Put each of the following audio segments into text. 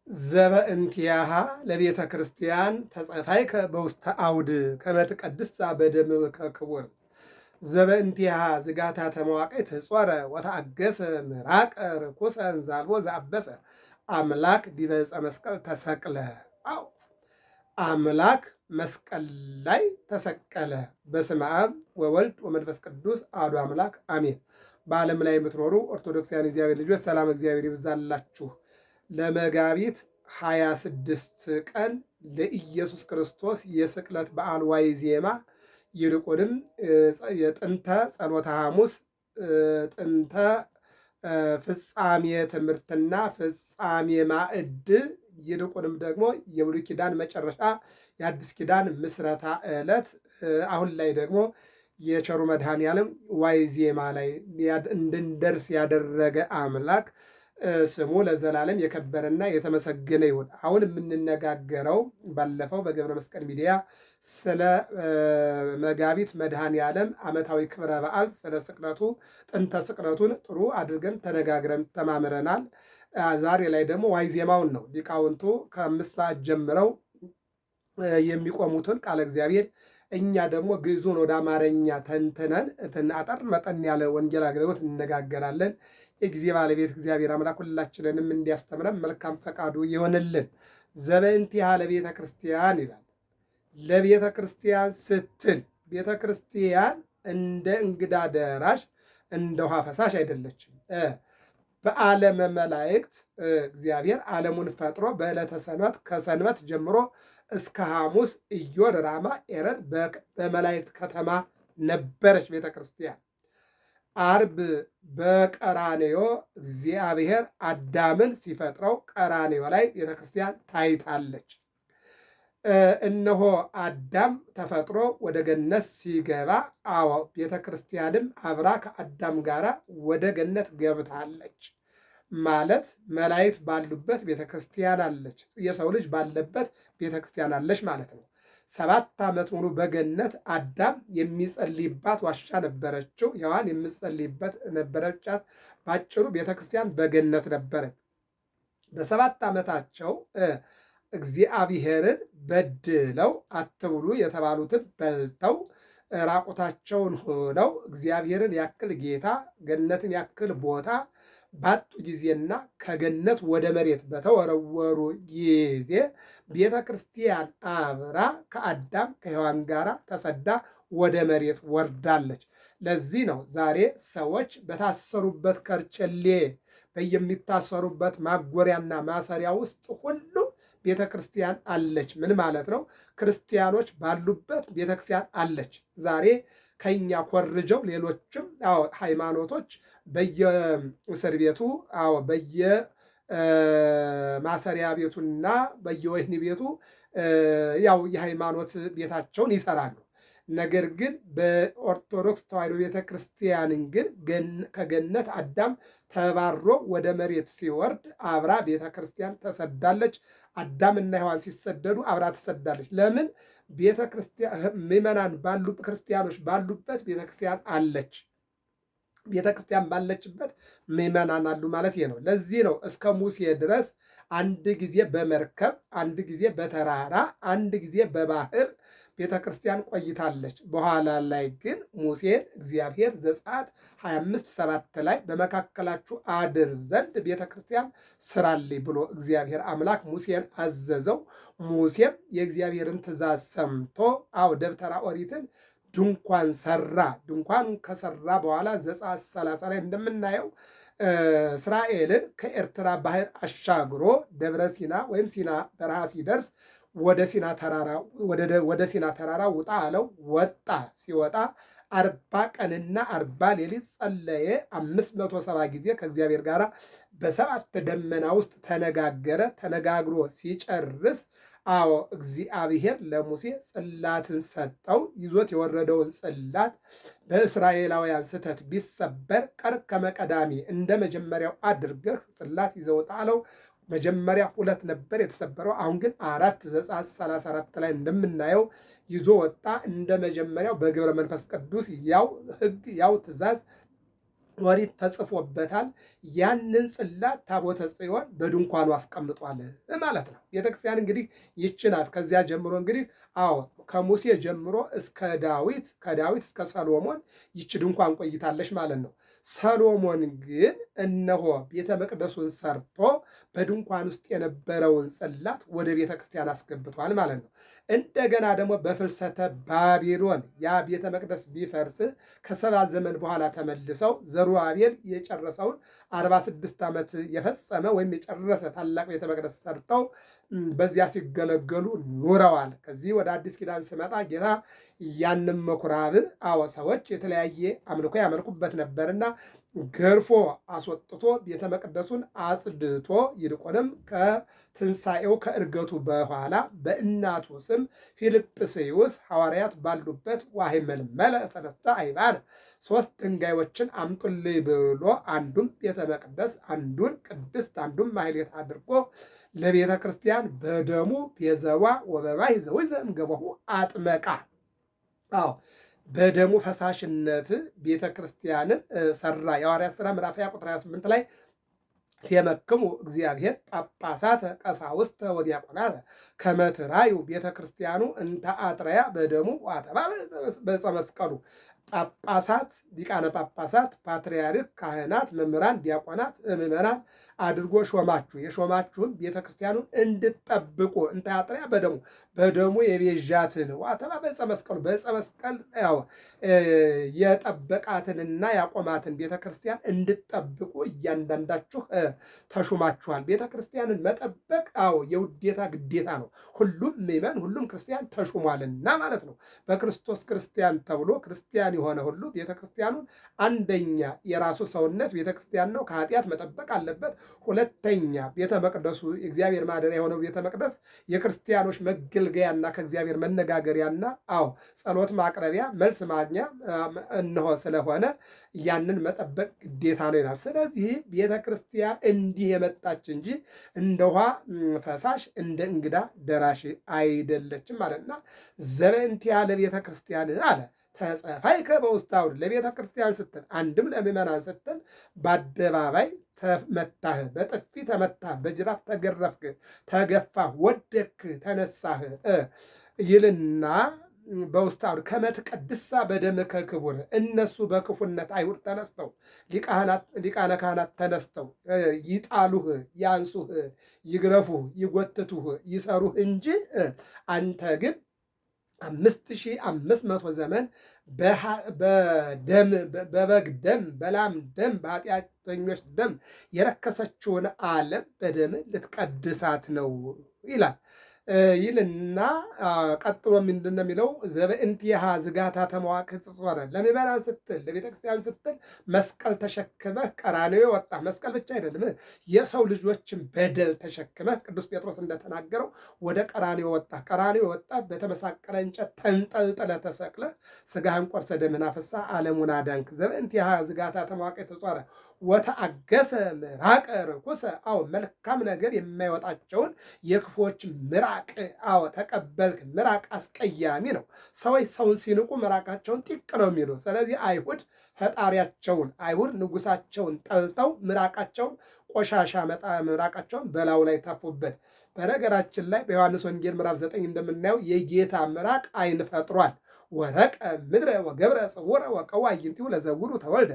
ዘበእንቲአሃ ለቤተ ክርስቲያን ተጸፋይከ በውስተ አውድ ከመ ትቀድስ በደምከ ክቡር ዘበእንቲአሃ ዝጋታ ተመዋቀይት ጾረ ወተአገሰ ምራቀ ርኩሰ እንዛልቦ ዘአበሰ አምላክ ዲበ ዕፀ መስቀል ተሰቅለ። አዎ አምላክ መስቀል ላይ ተሰቀለ። በስመ አብ ወወልድ ወመንፈስ ቅዱስ አሐዱ አምላክ አሜን። በዓለም ላይ የምትኖሩ ኦርቶዶክሳውያን እግዚአብሔር ልጆች ሰላም እግዚአብሔር ይብዛላችሁ። ለመጋቢት 26 ቀን ለኢየሱስ ክርስቶስ የስቅለት በዓል ዋዜማ ይልቁንም የጥንተ ጸሎተ ሐሙስ ጥንተ ፍጻሜ ትምህርትና ፍጻሜ ማዕድ ይልቁንም ደግሞ የብሉይ ኪዳን መጨረሻ የአዲስ ኪዳን ምስረታ ዕለት አሁን ላይ ደግሞ የቸሩ መድኃኔዓለም ዋዜማ ላይ እንድንደርስ ያደረገ አምላክ ስሙ ለዘላለም የከበረና የተመሰገነ ይሁን። አሁን የምንነጋገረው ባለፈው በገብረ መስቀል ሚዲያ ስለ መጋቢት መድኃኔዓለም ዓመታዊ ክብረ በዓል ስለ ስቅለቱ ጥንተ ስቅለቱን ጥሩ አድርገን ተነጋግረን ተማምረናል። ዛሬ ላይ ደግሞ ዋዜማውን ነው። ሊቃውንቱ ከ5 ሰዓት ጀምረው የሚቆሙትን ቃለ እግዚአብሔር እኛ ደግሞ ግዕዙን ወደ አማርኛ ተንትነን አጠር መጠን ያለ ወንጌል አገልግሎት እንነጋገራለን። የጊዜ ባለቤት እግዚአብሔር አምላክ ሁላችንንም እንዲያስተምረን መልካም ፈቃዱ ይሆንልን። ዘበእንቲአሃ ለቤተ ክርስቲያን ይላል። ለቤተ ክርስቲያን ስትል ቤተ ክርስቲያን እንደ እንግዳ ደራሽ እንደ ውሃ ፈሳሽ አይደለችም። በዓለመ መላእክት እግዚአብሔር ዓለሙን ፈጥሮ በዕለተ ሰንበት ከሰንበት ጀምሮ እስከ ሐሙስ ኢዮር ራማ ኤረር በመላእክት ከተማ ነበረች ቤተ ክርስቲያን። አርብ በቀራኔዮ እግዚአብሔር አዳምን ሲፈጥረው ቀራኔዮ ላይ ቤተ ክርስቲያን ታይታለች። እነሆ አዳም ተፈጥሮ ወደ ገነት ሲገባ አዎ ቤተ ክርስቲያንም አብራ ከአዳም ጋር ወደ ገነት ገብታለች። ማለት መላእክት ባሉበት ቤተ ክርስቲያን አለች፣ የሰው ልጅ ባለበት ቤተ ክርስቲያን አለች ማለት ነው። 7 ዓመት ሙሉ በገነት አዳም የሚጸልይባት ዋሻ ነበረችው፣ ሔዋን የምትጸልይበት ነበረቻት። ባጭሩ ቤተ ክርስቲያን በገነት ነበረች። በ7 ዓመታቸው እግዚአብሔርን በድለው አትብሉ የተባሉትን በልተው ራቁታቸውን ሆነው እግዚአብሔርን ያክል ጌታ ገነትን ያክል ቦታ ባጡ ጊዜና ከገነት ወደ መሬት በተወረወሩ ጊዜ ቤተ ክርስቲያን አብራ ከአዳም ከሔዋን ጋር ተሰዳ ወደ መሬት ወርዳለች። ለዚህ ነው ዛሬ ሰዎች በታሰሩበት ከርቸሌ በየሚታሰሩበት ማጎሪያና ማሰሪያ ውስጥ ሁሉ ቤተ ክርስቲያን አለች። ምን ማለት ነው? ክርስቲያኖች ባሉበት ቤተ ክርስቲያን አለች። ዛሬ ከኛ ኮርጀው ሌሎችም ሃይማኖቶች በየእስር ቤቱ በየማሰሪያ ቤቱና በየወህኒ ቤቱ የሃይማኖት ቤታቸውን ይሰራሉ። ነገር ግን በኦርቶዶክስ ተዋሕዶ ቤተ ክርስቲያንን ግን ከገነት አዳም ተባሮ ወደ መሬት ሲወርድ አብራ ቤተ ክርስቲያን ተሰዳለች። አዳምና ሔዋን ሲሰደዱ አብራ ተሰዳለች። ለምን? ቤተ ክርስቲያን ምዕመናን ክርስቲያኖች ባሉበት ቤተ ክርስቲያን አለች። ቤተ ክርስቲያን ባለችበት ምዕመናን አሉ ማለት ይሄ ነው። ለዚህ ነው እስከ ሙሴ ድረስ አንድ ጊዜ በመርከብ አንድ ጊዜ በተራራ አንድ ጊዜ በባህር ቤተ ክርስቲያን ቆይታለች። በኋላ ላይ ግን ሙሴን እግዚአብሔር ዘጸአት 25:7 ላይ በመካከላችሁ አድር ዘንድ ቤተ ክርስቲያን ስራልኝ ብሎ እግዚአብሔር አምላክ ሙሴን አዘዘው። ሙሴም የእግዚአብሔርን ትእዛዝ ሰምቶ ደብተራ ኦሪትን ድንኳን ሰራ። ድንኳን ከሰራ በኋላ ዘጸአት 30 ላይ እንደምናየው እስራኤልን ከኤርትራ ባህር አሻግሮ ደብረ ሲና ወይም ሲና በረሃ ሲደርስ ወደ ሲና ተራራ ውጣ አለው። ወጣ። ሲወጣ 40 ቀንና 40 ሌሊት ጸለየ። 570 ጊዜ ከእግዚአብሔር ጋር በ7 ደመና ውስጥ ተነጋገረ። ተነጋግሮ ሲጨርስ እግዚአብሔር ለሙሴ ጽላትን ሰጠው። ይዞት የወረደውን ጽላት በእስራኤላውያን ስህተት ቢሰበር ቀርከመ ቀዳሚ እንደ መጀመሪያው አድርገህ ጽላት ይዘህ ውጣ አለው። መጀመሪያ 2 ነበር የተሰበረው፣ አሁን ግን 4 ዘጸአት 34 ላይ እንደምናየው ይዞ ወጣ። እንደ መጀመሪያው በግብረ መንፈስ ቅዱስ ያው ሕግ ያው ትእዛዝ ኦሪት ተጽፎበታል። ያንን ጽላት ታቦተ ጽዮን በድንኳኑ አስቀምጧል ማለት ነው። ቤተክርስቲያን እንግዲህ ይህች ናት። ከዚያ ጀምሮ እንግዲህ ከሙሴ ጀምሮ እስከ ዳዊት፣ ከዳዊት እስከ ሰሎሞን ይች ድንኳን ቆይታለች ማለት ነው። ሰሎሞን ግን እነሆ ቤተ መቅደሱን ሰርቶ በድንኳን ውስጥ የነበረውን ጽላት ወደ ቤተ ክርስቲያን አስገብቷል ማለት ነው። እንደገና ደግሞ በፍልሰተ ባቢሎን ያ ቤተ መቅደስ ቢፈርስ ከሰባ ዘመን በኋላ ተመልሰው ዘሩባቤል የጨረሰውን 46 ዓመት የፈጸመ ወይም የጨረሰ ታላቅ ቤተ መቅደስ ሰርተው በዚያ ሲገለገሉ ኑረዋል። ከዚህ ወደ አዲስ ኪዳን ስመጣ ጌታ ያንም ምኩራብ ሰዎች የተለያየ አምልኮ ያመልኩበት ነበርና ገርፎ አስወጥቶ ቤተ መቅደሱን አጽድቶ ይልቁንም ከትንሣኤው ከእርገቱ በኋላ በእናቱ ስም ፊልጵስዩስ ሐዋርያት ባሉበት ዋሂመልመለ ሰለስተ አይባን 3 ድንጋዮችን አምጡልኝ ብሎ አንዱን ቤተ መቅደስ አንዱን ቅድስት አንዱን ማሕሌት አድርጎ ለቤተ ክርስቲያን በደሙ ቤዘዋ ወበማይ ዘወይዘ እምገበሁ አጥመቃ። በደሙ ፈሳሽነት ቤተ ክርስቲያንን ሰራ። የሐዋርያት ሥራ ምዕራፍ 20 ቁጥር 28 ላይ ሲመክሙ እግዚአብሔር ጳጳሳተ ቀሳውስተ ወዲያቆናተ ከመ ትራዩ ቤተ ክርስቲያኑ እንተ አጥረያ በደሙ ዋተባ በዕፀ መስቀሉ። ጳጳሳት፣ ሊቃነ ጳጳሳት፣ ፓትርያርክ፣ ካህናት፣ መምህራን፣ ዲያቆናት፣ ምዕመናን አድርጎ ሾማችሁ። የሾማችሁን ቤተ ክርስቲያኑን እንድትጠብቁ እንተ አጥረያ በደሙ የቤዣትን ዋተባ በዕፀ መስቀሉ። በዕፀ መስቀል የጠበቃትንና ያቆማትን ቤተ ክርስቲያን እንድትጠብቁ እያንዳንዳችሁ ተሹማችኋል። ቤተ ክርስቲያንን መጠበቅ የውዴታ ግዴታ ነው። ሁሉም ምዕመን ሁሉም ክርስቲያን ተሹሟልና ማለት ነው። በክርስቶስ ክርስቲያን ተብሎ ክርስቲያን የሆነ ሁሉ ቤተ ክርስቲያኑን አንደኛ የራሱ ሰውነት ቤተ ክርስቲያን ነው፣ ከኃጢአት መጠበቅ አለበት። ሁለተኛ ቤተ መቅደሱ የእግዚአብሔር ማደሪያ የሆነው ቤተ መቅደስ የክርስቲያኖች መገልገያና ከእግዚአብሔር መነጋገሪያና ጸሎት ማቅረቢያ መልስ ማግኛ እነሆ ስለሆነ ያንን መጠበቅ ግዴታ ነው ይላል። ስለዚህ ቤተ ክርስቲያን እንዲህ የመጣች እንጂ እንደ ውሃ ፈሳሽ እንደ እንግዳ ደራሽ አይደለችም አለና ዘበእንቲአ ለቤተ ክርስቲያን አለ ተጸፋይከ በውስተ አውድ። ለቤተ ክርስቲያን ስትል አንድም ለምዕመናን ስትል በአደባባይ ተመታህ፣ በጥፊ ተመታህ፣ በጅራፍ ተገረፍክ፣ ተገፋህ፣ ወደክ፣ ተነሳህ ይልና በውስተ አውድ ከመ ትቀድሳ በደምከ ክቡር። እነሱ በክፉነት አይሁድ ተነስተው ሊቃነ ካህናት ተነስተው ይጣሉህ፣ ያንሱህ፣ ይግረፉህ፣ ይጎትቱህ፣ ይሰሩህ እንጂ አንተ ግን 5500 ዘመን በደም በበግ ደም በላም ደም በኃጢአተኞች ደም የረከሰችውን ዓለም በደም ልትቀድሳት ነው ይላል። ይልና ቀጥሎ ምንድን ነው የሚለው? ዘበእንቲሃ ዝጋታ ተመዋቅህ ትጾረ። ለምዕመናን ስትል ለቤተ ክርስቲያን ስትል መስቀል ተሸክመህ ቀራንዮ ወጣ። መስቀል ብቻ አይደለም የሰው ልጆችን በደል ተሸክመህ ቅዱስ ጴጥሮስ እንደተናገረው ወደ ቀራንዮ ወጣ። ቀራንዮ ወጣ በተመሳቀለ እንጨት ተንጠልጥለ ተሰቅለህ ስጋህን ቆርሰ ደምህን አፍስሰህ ዓለሙን አዳንክ። ዘበእንቲሃ ዝጋታ ተመዋቅህ ትጾረ ወተአገሰ ምራቀ ርኩሰ። መልካም ነገር የማይወጣቸውን የክፎች ምራቅ ተቀበልክ። ምራቅ አስቀያሚ ነው። ሰዎች ሰውን ሲንቁ ምራቃቸውን ጢቅ ነው የሚሉ። ስለዚህ አይሁድ ፈጣሪያቸውን አይሁድ ንጉሳቸውን ጠልተው ምራቃቸውን ቆሻሻ ምራቃቸውን በላዩ ላይ ተፉበት። በነገራችን ላይ በዮሐንስ ወንጌል ምዕራፍ 9 እንደምናየው የጌታ ምራቅ ዓይን ፈጥሯል። ወረቀ ምድረ ወገብረ ጽውረ ወቀዋ ይንቲው ለዘውሩ ተወልደ።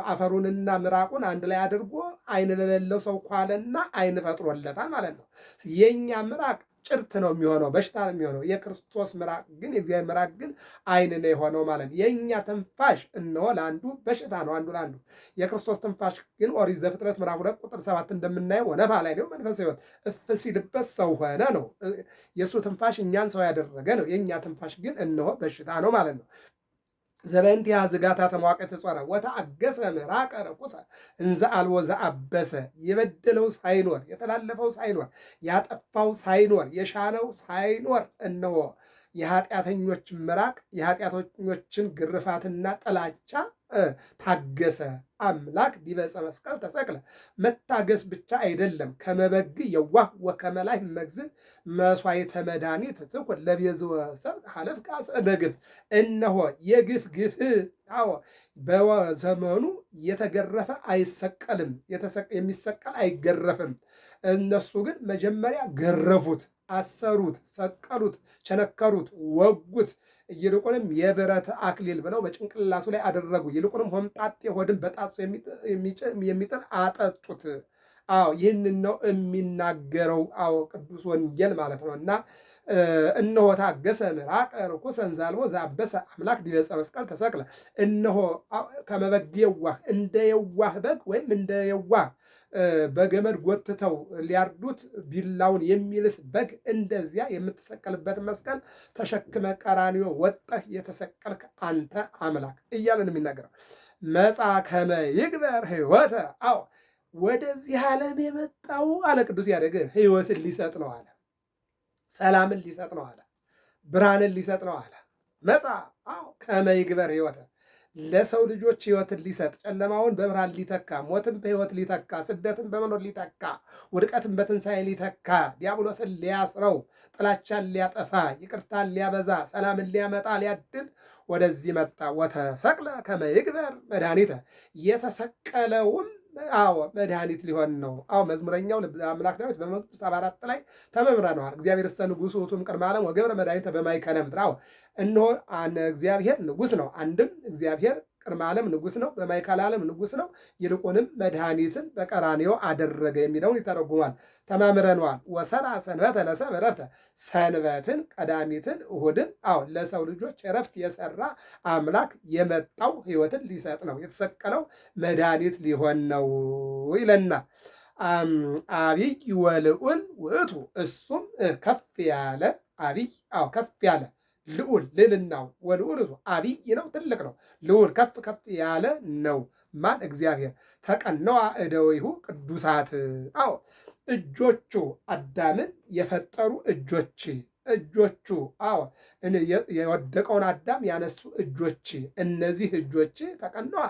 አፈሩንና ምራቁን አንድ ላይ አድርጎ ዓይን ለሌለው ሰው ኳለና ዓይን ፈጥሮለታል ማለት ነው። የኛ ምራቅ ጭርት ነው የሚሆነው፣ በሽታ ነው የሚሆነው። የክርስቶስ ምራቅ ግን የእግዚአብሔር ምራቅ ግን ዓይን ነው የሆነው ማለት ነው። የእኛ ትንፋሽ እነሆ ለአንዱ በሽታ ነው፣ አንዱ ለአንዱ። የክርስቶስ ትንፋሽ ግን ኦሪት ዘፍጥረት ምዕራፍ 2 ቁጥር 7 እንደምናየው ወነፋ ላይ ነው መንፈስ ሕይወት እፍ ሲልበት ሰው ሆነ ነው። የእሱ ትንፋሽ እኛን ሰው ያደረገ ነው። የእኛ ትንፋሽ ግን እነሆ በሽታ ነው ማለት ነው። ዘበእንቲሃ ዝጋታ ተመዋቅህ ትጾረ ወተአገሰ ምራቀ ርኩሰ እንዘ አልቦ ዘአበሰ። የበደለው ሳይኖር የተላለፈው ሳይኖር ያጠፋው ሳይኖር የሻለው ሳይኖር እነሆ የኃጢአተኞች ምራቅ የኃጢአተኞችን ግርፋትና ጥላቻ ታገሰ አምላክ ዲበ ዕፀ መስቀል ተሰቅለ። መታገስ ብቻ አይደለም። ከመበግ የዋህ ወከመላይ መግዝ መስዋዕተ መድኃኒት ትኩን ለቤዝወ ሰብእ ሀለፍ በግፍ። እነሆ የግፍ ግፍ አዎ በዘመኑ የተገረፈ አይሰቀልም፣ የሚሰቀል አይገረፍም። እነሱ ግን መጀመሪያ ገረፉት፣ አሰሩት፣ ሰቀሉት፣ ቸነከሩት፣ ወጉት። ይልቁንም የብረት አክሊል ብለው በጭንቅላቱ ላይ አደረጉ። ይልቁንም ሆምጣጤ ሆድን በጣቱ የሚጥል አጠጡት። አዎ ይህንን ነው የሚናገረው። አዎ ቅዱስ ወንጌል ማለት ነው። እና እነሆ ታገሰ ምራቅ ርኩሰን ዛልቦ ዘአበሰ አምላክ ዲበ ዕፀ መስቀል ተሰቅለ። እነሆ ከመበግ የዋህ እንደ የዋህ በግ ወይም እንደ የዋህ በገመድ ጎትተው ሊያርዱት ቢላውን የሚልስ በግ እንደዚያ የምትሰቀልበትን መስቀል ተሸክመ ቀራንዮ ወጠህ የተሰቀልክ አንተ አምላክ እያለን የሚናገረው መጻ ከመ ይግበር ሕይወተ። አዎ ወደዚህ ዓለም የመጣው አለ ቅዱስ ያሬድ ሕይወትን ሊሰጥ ነው አለ። ሰላምን ሊሰጥ ነው አለ። ብርሃንን ሊሰጥ ነው አለ። መጻ አዎ ከመ ይግበር ሕይወተ፣ ለሰው ልጆች ሕይወትን ሊሰጥ፣ ጨለማውን በብርሃን ሊተካ፣ ሞትን በሕይወት ሊተካ፣ ስደትን በመኖር ሊተካ፣ ውድቀትን በትንሣኤ ሊተካ፣ ዲያብሎስን ሊያስረው፣ ጥላቻን ሊያጠፋ፣ ይቅርታን ሊያበዛ፣ ሰላምን ሊያመጣ ሊያድል ወደዚህ መጣ። ወተሰቅለ ከመ ይግበር መድኃኒተ፣ የተሰቀለውም አዎ መድኃኒት ሊሆን ነው። አዎ መዝሙረኛው አምላክ ዳዊት በመዝሙር 74 ላይ ተመምረነዋል። እግዚአብሔር እሰ ንጉሥ ውእቱ እምቅድመ ዓለም ወገብረ መድኃኒተ በማእከለ ምድር። አዎ እነሆ እግዚአብሔር ንጉሥ ነው። አንድም እግዚአብሔር ቅድመ ዓለም ንጉሥ ነው፣ በማእከለ ዓለም ንጉሥ ነው። ይልቁንም መድኃኒትን በቀራንዮ አደረገ የሚለውን ይተረጉማል። ተማምረነዋል። ወሠርዐ ሰንበተ ለሰብእ ዕረፍተ፣ ሰንበትን ቀዳሚትን እሁድን አዎ ለሰው ልጆች ዕረፍት የሰራ አምላክ የመጣው ሕይወትን ሊሰጥ ነው። የተሰቀለው መድኃኒት ሊሆን ነው ይለናል። አቢይ ወልዑል ውእቱ፣ እሱም ከፍ ያለ አቢይ አዎ ከፍ ያለ ልዑል ልዕልናው ወልዑል አቢይ ነው፣ ትልቅ ነው። ልዑል ከፍ ከፍ ያለ ነው። ማን? እግዚአብሔር። ተቀነዋ እደዊሁ ቅዱሳት፣ አዎ እጆቹ አዳምን የፈጠሩ እጆቹ አዎ የወደቀውን አዳም ያነሱ እጆች፣ እነዚህ እጆች ተቀነዋ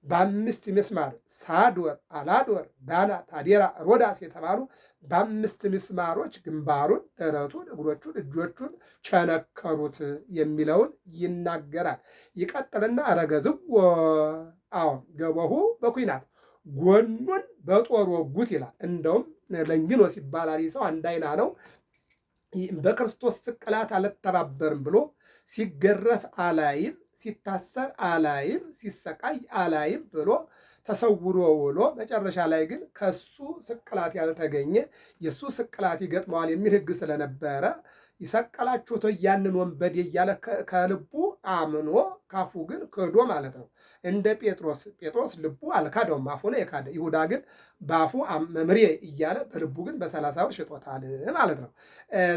በ5 ምስማር ሳዶር፣ አላዶር፣ ዳና፣ ታዴራ፣ ሮዳስ የተባሉ በ5 ምስማሮች ግንባሩን፣ ደረቱን፣ እግሮቹን፣ እጆቹን ቸነከሩት የሚለውን ይናገራል። ይቀጥልና ረገዝዎ አዎ ገበሁ በኩናት፣ ጎኑን በጦር ወጉት ይላል። እንደውም ለንጊኖስ ይባላል። ሰው አንድ አይና ነው። በክርስቶስ ስቅላት አልተባበርም ብሎ ሲገረፍ አላይም፣ ሲታሰር አላይም፣ ሲሰቃይ አላይም ብሎ ተሰውሮ ውሎ መጨረሻ ላይ ግን ከሱ ስቅላት ያልተገኘ የሱ ስቅላት ይገጥመዋል የሚል ሕግ ስለነበረ ይሰቀላችሁት ያንን ወንበዴ እያለ ከልቡ አምኖ ካፉ ግን ክዶ ማለት ነው። እንደ ጴጥሮስ ልቡ አልካደውም፣ አፉ ነው የካደ። ይሁዳ ግን በአፉ መምሬ እያለ በልቡ ግን በ30 ብር ሽጦታል ማለት ነው።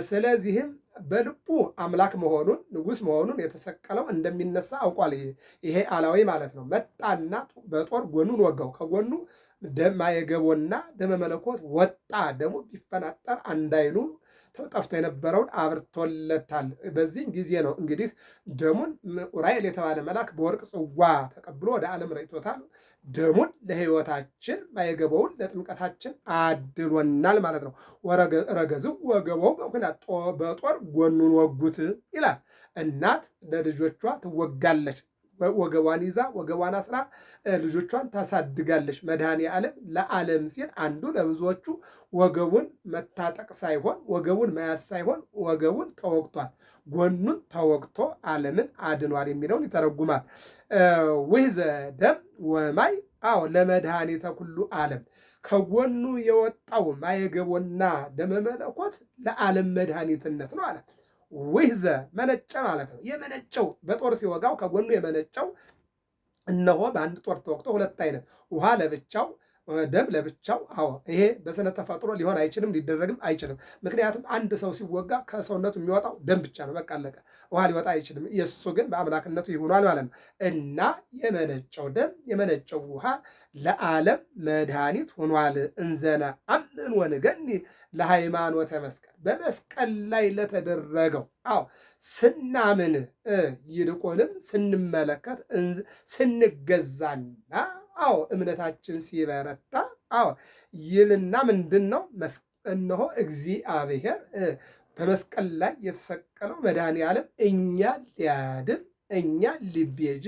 ስለዚህም በልቡ አምላክ መሆኑን ንጉሥ መሆኑን የተሰቀለው እንደሚነሳ አውቋል። ይሄ አላዊ ማለት ነው። መጣና በጦር ጎኑን ወጋው። ከጎኑ ደም ማየገቦና ደመ መለኮት ወጣ። ደሙ ቢፈናጠር አንድ ዓይኑ ጠፍቶ የነበረውን አብርቶለታል። በዚህም ጊዜ ነው እንግዲህ ደሙን ኡራኤል የተባለ መልአክ በወርቅ ጽዋ ተቀብሎ ወደ ዓለም ረጭቶታል። ደሙን ለሕይወታችን ማየገበውን ለጥምቀታችን አድሎናል ማለት ነው። ረገዝው ወገበው በጦር ጎኑን ወጉት ይላል። እናት ለልጆቿ ትወጋለች። ወገቧን ይዛ ወገቧን አስራ ልጆቿን ታሳድጋለች። መድኃኔ ዓለም ለዓለም ሲል አንዱ ለብዙዎቹ ወገቡን መታጠቅ ሳይሆን ወገቡን መያዝ ሳይሆን ወገቡን ተወግቷል፣ ጎኑን ተወግቶ ዓለምን አድኗል የሚለውን ይተረጉማል። ውሕዘ ደም ወማይ አዎ ለመድኃኒተ ኩሉ ዓለም፣ ከጎኑ የወጣው ማየገቦና ደመ መለኮት ለዓለም መድኃኒትነት ነው አለ። ውሕዘ መነጨ ማለት ነው። የመነጨው በጦር ሲወጋው ከጎኑ የመነጨው እነሆ በአንድ ጦር ተወቅቶ ሁለት አይነት ውሃ ለብቻው ደም ለብቻው። አዎ ይሄ በስነ ተፈጥሮ ሊሆን አይችልም፣ ሊደረግም አይችልም። ምክንያቱም አንድ ሰው ሲወጋ ከሰውነቱ የሚወጣው ደም ብቻ ነው። በቃ አለቀ። ውሃ ሊወጣ አይችልም። የእሱ ግን በአምላክነቱ ይሆኗል ማለት ነው እና የመነጨው ደም የመነጨው ውሃ ለዓለም መድኃኒት ሆኗል። እንዘነ አምን ወንገኒ ለሃይማኖተ መስቀል በመስቀል ላይ ለተደረገው አዎ ስናምን ይልቁንም ስንመለከት ስንገዛና አዎ እምነታችን ሲበረታ አዎ ይልና ምንድን ነው እነሆ እግዚአብሔር በመስቀል ላይ የተሰቀለው መድኃኔ ዓለም እኛ ሊያድን እኛ ሊቤዥ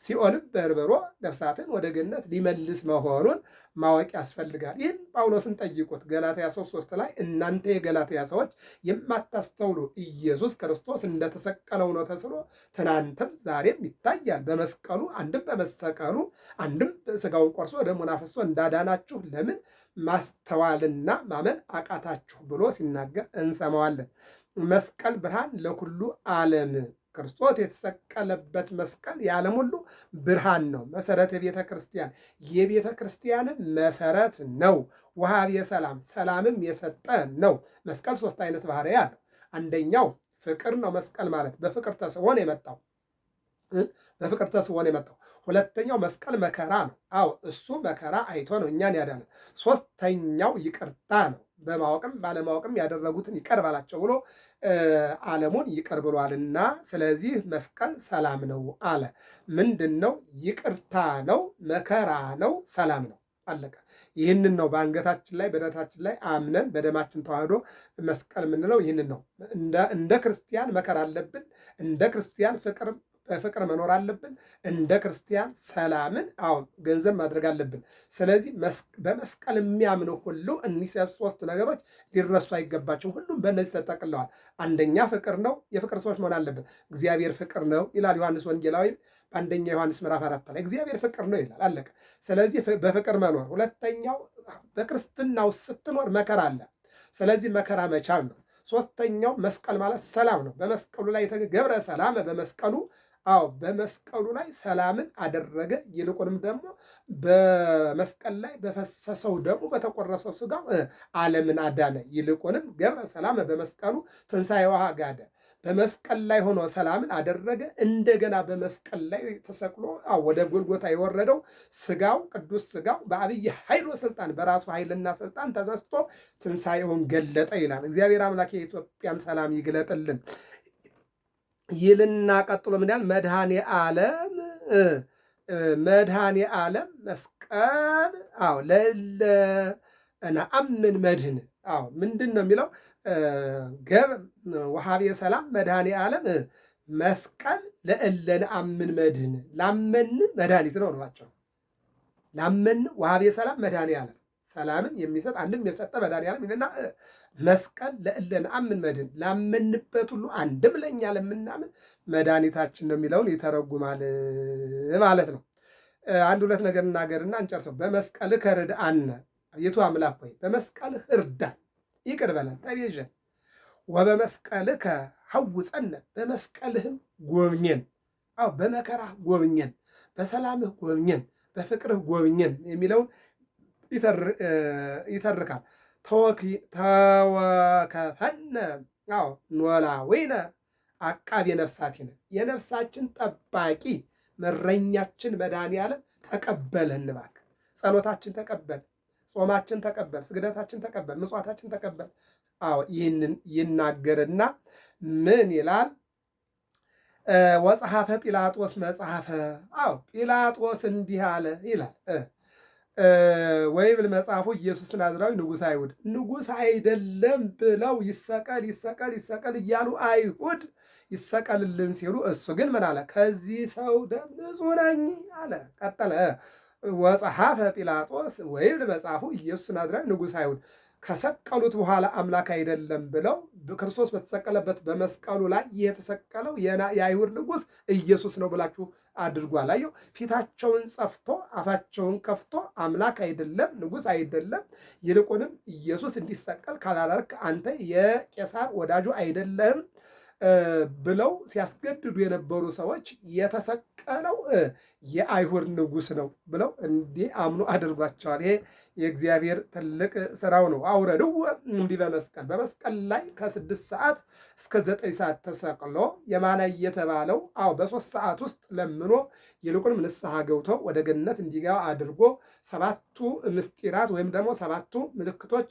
ሲኦልም በርብሮ ነፍሳትን ወደ ገነት ሊመልስ መሆኑን ማወቅ ያስፈልጋል። ይህን ጳውሎስን ጠይቁት ገላትያ 3:3 ላይ እናንተ የገላትያ ሰዎች የማታስተውሉ ኢየሱስ ክርስቶስ እንደተሰቀለው ነው ተስሎ ትናንትም ዛሬም ይታያል። በመስቀሉ አንድም በመሰቀሉ አንድም ስጋውን ቆርሶ ደሙን አፍስሶ እንዳዳናችሁ ለምን ማስተዋልና ማመን አቃታችሁ ብሎ ሲናገር እንሰማዋለን። መስቀል ብርሃን ለኩሉ ዓለም ክርስቶስ የተሰቀለበት መስቀል የዓለም ሁሉ ብርሃን ነው። መሰረተ ቤተ ክርስቲያን የቤተ ክርስቲያንም መሰረት ነው። ወሃቤ ሰላም ሰላምም የሰጠ ነው። መስቀል ሶስት አይነት ባህሪ አለው። አንደኛው ፍቅር ነው። መስቀል ማለት በፍቅር ተስቦ ነው የመጣው በፍቅር ተስቦ ነው የመጣው። ሁለተኛው መስቀል መከራ ነው። አዎ እሱ መከራ አይቶ ነው እኛን ያዳነ። ሶስተኛው ይቅርታ ነው። በማወቅም ባለማወቅም ያደረጉትን ይቅር ባላቸው ብሎ ዓለሙን ይቅር ብሏልና፣ ስለዚህ መስቀል ሰላም ነው አለ። ምንድን ነው? ይቅርታ ነው፣ መከራ ነው፣ ሰላም ነው። አለቀ። ይህንን ነው በአንገታችን ላይ በደረታችን ላይ አምነን በደማችን ተዋህዶ መስቀል የምንለው ይህንን ነው። እንደ ክርስቲያን መከራ አለብን። እንደ ክርስቲያን በፍቅር መኖር አለብን። እንደ ክርስቲያን ሰላምን አሁን ገንዘብ ማድረግ አለብን። ስለዚህ በመስቀል የሚያምኑ ሁሉ እኒህ ሶስት ነገሮች ሊረሱ አይገባቸውም። ሁሉም በእነዚህ ተጠቅለዋል። አንደኛ ፍቅር ነው። የፍቅር ሰዎች መሆን አለብን። እግዚአብሔር ፍቅር ነው ይላል ዮሐንስ ወንጌላዊ በአንደኛ ዮሐንስ ምዕራፍ 4 ላይ እግዚአብሔር ፍቅር ነው ይላል። አለቀ። ስለዚህ በፍቅር መኖር። ሁለተኛው በክርስትናው ስትኖር መከራ አለ። ስለዚህ መከራ መቻል ነው። ሶስተኛው መስቀል ማለት ሰላም ነው። በመስቀሉ ላይ የተገብረ ሰላም በመስቀሉ አዎ በመስቀሉ ላይ ሰላምን አደረገ። ይልቁንም ደግሞ በመስቀል ላይ በፈሰሰው ደግሞ በተቆረሰው ስጋው ዓለምን አዳነ። ይልቁንም ገብረ ሰላም በመስቀሉ ትንሣኤ ወሐጋደ በመስቀል ላይ ሆኖ ሰላምን አደረገ። እንደገና በመስቀል ላይ ተሰቅሎ ወደ ጎልጎታ የወረደው ስጋው ቅዱስ ስጋው በአብይ ኃይል ስልጣን በራሱ ኃይልና ስልጣን ተነስቶ ትንሣኤውን ገለጠ ይላል። እግዚአብሔር አምላክ የኢትዮጵያን ሰላም ይግለጥልን ይልና ቀጥሎ ምን ያህል መድኃኔ ዓለም መስቀል ለነአምን መድህን ምንድን ነው የሚለው? ወሃቤ ሰላም መድኃኔ ዓለም መስቀል ለነአምን መድህን ላመን መድኃኒት ነው ናቸው። ላመን ወሃቤ ሰላም መድኃኔ ዓለም ሰላምን የሚሰጥ አንድም የሰጠ መድኃኒዓለም ይልና መስቀል ለነአምን መድህን ላመንበት ሁሉ አንድም ለእኛ ለምናምን መድኃኒታችን ነው የሚለውን ይተረጉማል ማለት ነው። አንድ ሁለት ነገር እናገርና እንጨርሰው። በመስቀልህ ርድአነ አቤቱ አምላክ ሆይ በመስቀልህ እርዳን፣ ይቅር በለን፣ ተቤዠን። ወበመስቀልከ ሐውፀነ በመስቀልህም ጎብኘን። በመከራህ ጎብኘን፣ በሰላምህ ጎብኘን፣ በፍቅርህ ጎብኘን የሚለውን ይተርካል። ተወከፈነ ኖላዊነ አቃቤ ነፍሳቲነ የነፍሳችን ጠባቂ መረኛችን መድኃኒዓለም ተቀበለን። እባክህ ጸሎታችን ተቀበል፣ ጾማችን ተቀበል፣ ስግደታችን ተቀበል፣ ምጽዋታችን ተቀበል። ይህንን ይናገርና ምን ይላል? ወጸሐፈ ጲላጦስ መጽሐፈ ጲላጦስ እንዲህ አለ ይላል ወይብል መጽሐፉ ኢየሱስ ናዝራዊ ንጉሥ አይሁድ ንጉሥ አይደለም ብለው ይሰቀል ይሰቀል ይሰቀል እያሉ አይሁድ ይሰቀልልን ሲሉ እሱ ግን ምን አለ? ከዚህ ሰው ደም ንጹሕ ነኝ አለ። ቀጠለ። ወጸሐፈ ጲላጦስ ወይብል መጽሐፉ ኢየሱስ ናዝራዊ ንጉሥ አይሁድ ከሰቀሉት በኋላ አምላክ አይደለም ብለው ክርስቶስ በተሰቀለበት በመስቀሉ ላይ የተሰቀለው የአይሁድ ንጉሥ ኢየሱስ ነው ብላችሁ አድርጓ ላየው። ፊታቸውን ጸፍቶ አፋቸውን ከፍቶ አምላክ አይደለም ንጉሥ አይደለም፣ ይልቁንም ኢየሱስ እንዲሰቀል ካላደረክ አንተ የቄሳር ወዳጁ አይደለም ብለው ሲያስገድዱ የነበሩ ሰዎች የተሰቀለው የአይሁድ ንጉሥ ነው ብለው እንዲህ አምኖ አድርጓቸዋል። ይሄ የእግዚአብሔር ትልቅ ስራው ነው። አውረድው እንዲህ በመስቀል ላይ ከ6 ሰዓት እስከ 9 ሰዓት ተሰቅሎ የማነ የተባለው በ3 ሰዓት ውስጥ ለምኖ ይልቁንም ንስሐ ገብቶ ወደ ገነት እንዲገባ አድርጎ 7ቱ ምስጢራት ወይም ደግሞ 7ቱ ምልክቶች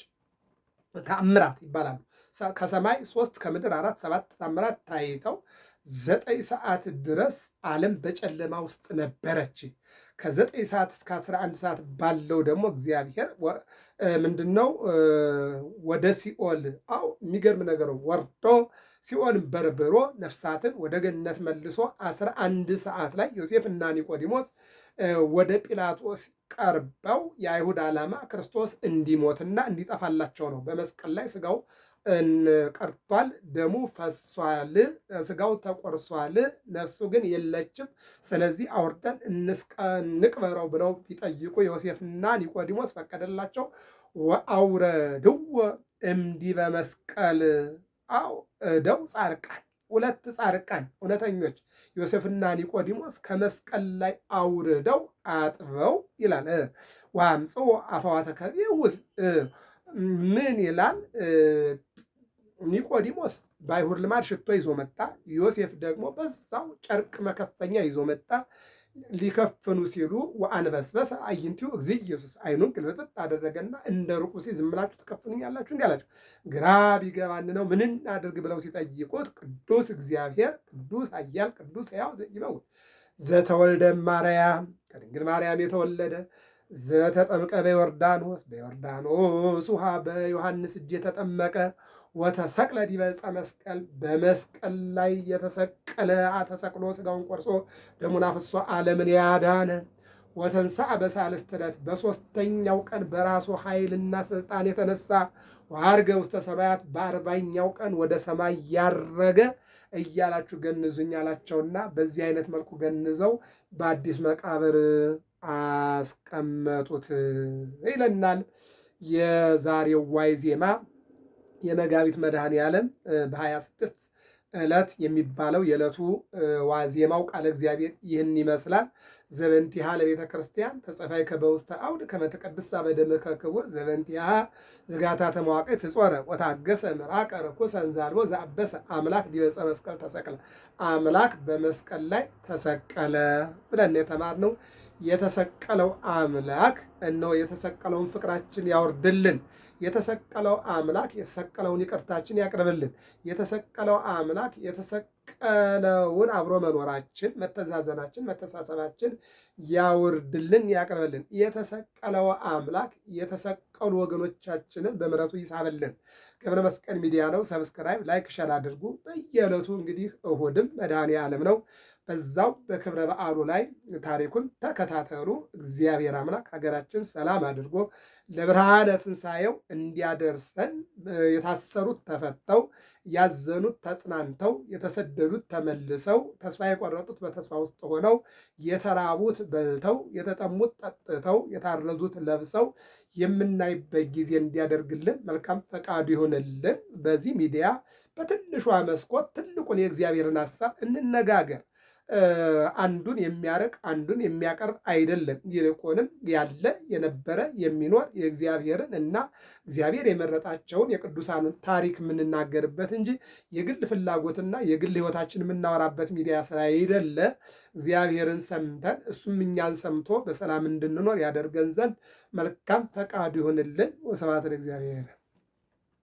ተአምራት ይባላሉ። ከሰማይ 3 ከምድር 4 7 ተአምራት ታይተው 9 ሰዓት ድረስ ዓለም በጨለማ ውስጥ ነበረች። ከ9 ሰዓት እስከ 11 ሰዓት ባለው ደግሞ እግዚአብሔር ምንድነው ወደ ሲኦል የሚገርም ነገር ወርዶ ሲኦልን በርብሮ ነፍሳትን ወደ ገነት መልሶ 11 ሰዓት ላይ ዮሴፍና ኒቆዲሞስ ወደ ጲላጦስ ቀርበው የአይሁድ ዓላማ ክርስቶስ እንዲሞትና እንዲጠፋላቸው ነው። በመስቀል ላይ ስጋው ቀርቷል፣ ደሙ ፈሷል፣ ስጋው ተቆርሷል፣ ነፍሱ ግን የለችም። ስለዚህ አውርደን እንቅበረው ብለው ቢጠይቁ ዮሴፍና ኒቆዲሞስ ፈቀደላቸው። ወአውረድዎ እምዲህ በመስቀል እደው ጻድቃን 2 ጻድቃን እውነተኞች ዮሴፍና ኒቆዲሞስ ከመስቀል ላይ አውርደው አጥበው ይላል። ወአምጽኡ አፈዋተ ከርቤ ውስጥ ምን ይላል? ኒቆዲሞስ በአይሁድ ልማድ ሽቶ ይዞ መጣ። ዮሴፍ ደግሞ በዛው ጨርቅ መከፈኛ ይዞ መጣ። ሊከፍኑ ሲሉ ወአንበስበሰ አዕይንቲሁ እግዚእ ኢየሱስ አይኑን ግልብጥጥ አደረገና እንደ ሩቁ ዝም ብላችሁ ትከፍኑኛላችሁ እንዲህ አላቸው። ግራ ቢገባን ነው ምን እናድርግ ብለው ሲጠይቁት ቅዱስ እግዚአብሔር ቅዱስ ኃያል ቅዱስ ሕያው ዘኢይመውት ዘተወልደ ማርያም ከድንግል ማርያም የተወለደ ዘተጠምቀ በዮርዳኖስ ውሃ በዮሐንስ እጅ የተጠመቀ ወተሰቅለ ዲበ ዕፀ መስቀል በመስቀል ላይ የተሰቀለ ተሰቅሎ ስጋውን ቆርሶ ደሙን አፍሶ ዓለምን ያዳነ ወተንሥአ በሳልስት ዕለት በሦስተኛው ቀን በራሱ ኃይልና ስልጣን የተነሳ ወዐርገ ውስተ ሰማያት በ40ኛው ቀን ወደ ሰማይ ያረገ እያላችሁ ገንዙኝ አላቸውና በዚህ አይነት መልኩ ገንዘው በአዲስ መቃብር አስቀመጡት ይለናል። የዛሬው ዋዜማ የመጋቢት መድኃኔዓለም በ26 ዕለት የሚባለው የዕለቱ ዋዜማው ቃለ እግዚአብሔር ይህን ይመስላል። ዘበንቲሃ ለቤተ ክርስቲያን ተጸፋይከ በውስተ አውድ ከመ ትቀድሳ በደምከ ክቡር ዘበንቲሃ ዝጋታ ተመዋቅዕ ትጾረ ወታገሰ ምራቀ ርኩሰ እንዛልቦ ዘአበሰ አምላክ ዲበ ዕፀ መስቀል ተሰቅለ። አምላክ በመስቀል ላይ ተሰቀለ ብለን የተማርነው የተሰቀለው አምላክ እነሆ የተሰቀለውን ፍቅራችን ያወርድልን። የተሰቀለው አምላክ የተሰቀለውን ይቅርታችን ያቅርብልን። የተሰቀለው አምላክ የተሰቀለውን አብሮ መኖራችን፣ መተዛዘናችን፣ መተሳሰባችን ያውርድልን፣ ያቅርብልን። የተሰቀለው አምላክ የተሰቀሉ ወገኖቻችንን በምሕረቱ ይሳብልን። ገብረ መስቀል ሚዲያ ነው። ሰብስክራይብ፣ ላይክ፣ ሸር አድርጉ። በየዕለቱ እንግዲህ እሁድም መድኃኔዓለም ነው። በዛው በክብረ በዓሉ ላይ ታሪኩን ተከታተሉ። እግዚአብሔር አምላክ ሀገራችን ሰላም አድርጎ ለብርሃነ ትንሣኤው እንዲያደርሰን የታሰሩት ተፈተው፣ ያዘኑት ተጽናንተው፣ የተሰደዱት ተመልሰው፣ ተስፋ የቆረጡት በተስፋ ውስጥ ሆነው፣ የተራቡት በልተው፣ የተጠሙት ጠጥተው፣ የታረዙት ለብሰው የምናይበት ጊዜ እንዲያደርግልን መልካም ፈቃዱ ይሆንልን። በዚህ ሚዲያ በትንሿ መስኮት ትልቁን የእግዚአብሔርን ሐሳብ እንነጋገር። አንዱን የሚያርቅ አንዱን የሚያቀርብ አይደለም። ይልቁንም ያለ የነበረ የሚኖር የእግዚአብሔርን እና እግዚአብሔር የመረጣቸውን የቅዱሳንን ታሪክ የምንናገርበት እንጂ የግል ፍላጎትና የግል ሕይወታችን የምናወራበት ሚዲያ ስላይደለ እግዚአብሔርን ሰምተን እሱም እኛን ሰምቶ በሰላም እንድንኖር ያደርገን ዘንድ መልካም ፈቃዱ ይሆንልን። ወስብሐት ለእግዚአብሔር።